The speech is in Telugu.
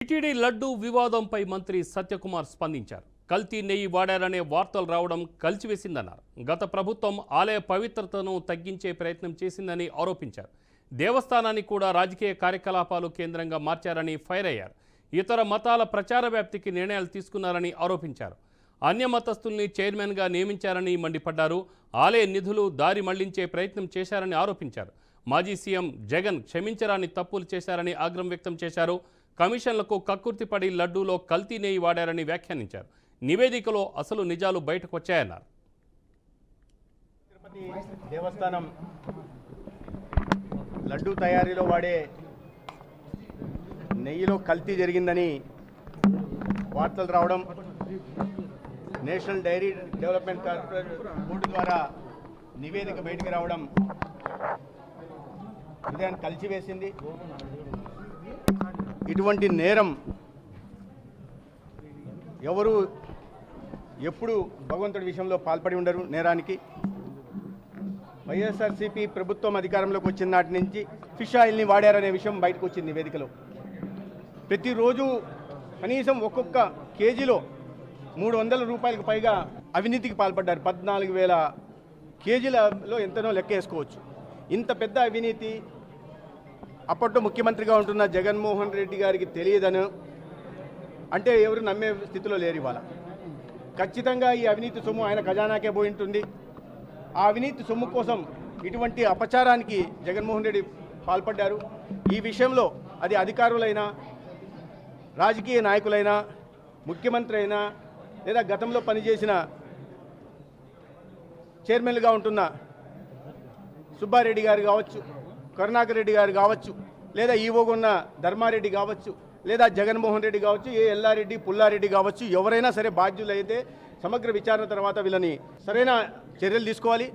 టీటీడీ లడ్డూ వివాదంపై మంత్రి సత్యకుమార్ స్పందించారు. కల్తీ నెయ్యి వాడారనే వార్తలు రావడం కలిచివేసిందన్నారు. గత ప్రభుత్వం ఆలయ పవిత్రతను తగ్గించే ప్రయత్నం చేసిందని ఆరోపించారు. దేవస్థానాన్ని కూడా రాజకీయ కార్యకలాపాలు కేంద్రంగా మార్చారని ఫైర్ అయ్యారు. ఇతర మతాల ప్రచార వ్యాప్తికి నిర్ణయాలు తీసుకున్నారని ఆరోపించారు. అన్య మతస్థుల్ని చైర్మన్గా నియమించారని మండిపడ్డారు. ఆలయ నిధులు దారి మళ్లించే ప్రయత్నం చేశారని ఆరోపించారు. మాజీ సీఎం జగన్ క్షమించరాని తప్పులు చేశారని ఆగ్రహం వ్యక్తం చేశారు. కమిషన్లకు కక్కుర్తిపడి లడ్డూలో కల్తీ నెయ్యి వాడారని వ్యాఖ్యానించారు. నివేదికలో అసలు నిజాలు బయటకు వచ్చాయన్నారు. తిరుపతి దేవస్థానం లడ్డూ తయారీలో వాడే నెయ్యిలో కల్తీ జరిగిందని వార్తలు రావడం, national dairy development corporation board ద్వారా నివేదిక బయటికి రావడం హృదయాన్ని కలిసివేసింది. ఇటువంటి నేరం ఎవరు ఎప్పుడు భగవంతుడి విషయంలో పాల్పడి ఉండరు. నేరానికి వైఎస్ఆర్సీపీ ప్రభుత్వం అధికారంలోకి వచ్చిన నాటి నుంచి ఫిష్ ఆయిల్ని వాడారనే విషయం బయటకు వచ్చింది నివేదికలో. ప్రతిరోజు కనీసం ఒక్కొక్క కేజీలో 300 రూపాయలకు పైగా అవినీతికి పాల్పడ్డారు. 14,000 కేజీలలో ఎంతనో లెక్క వేసుకోవచ్చు. ఇంత పెద్ద అవినీతి అప్పట్లో ముఖ్యమంత్రిగా ఉంటున్న జగన్మోహన్ రెడ్డి గారికి తెలియదను అంటే ఎవరు నమ్మే స్థితిలో లేరు. ఇవాళ ఖచ్చితంగా ఈ అవినీతి సొమ్ము ఆయన ఖజానాకే పోయి ఉంటుంది. ఆ అవినీతి సొమ్ము కోసం ఇటువంటి అపచారానికి జగన్మోహన్ రెడ్డి పాల్పడ్డారు. ఈ విషయంలో అది అధికారులైనా, రాజకీయ నాయకులైనా, ముఖ్యమంత్రి అయినా, లేదా గతంలో పనిచేసిన చైర్మన్లుగా ఉంటున్న సుబ్బారెడ్డి గారు కావచ్చు, కరుణాకర్ రెడ్డి గారు కావచ్చు, లేదా ఈవోగా ఉన్న ధర్మారెడ్డి కావచ్చు, లేదా జగన్మోహన్ రెడ్డి కావచ్చు, ఎల్లారెడ్డి, పుల్లారెడ్డి కావచ్చు, ఎవరైనా సరే బాధ్యులైతే సమగ్ర విచారణ తర్వాత వీళ్ళని సరైన చర్యలు తీసుకోవాలి.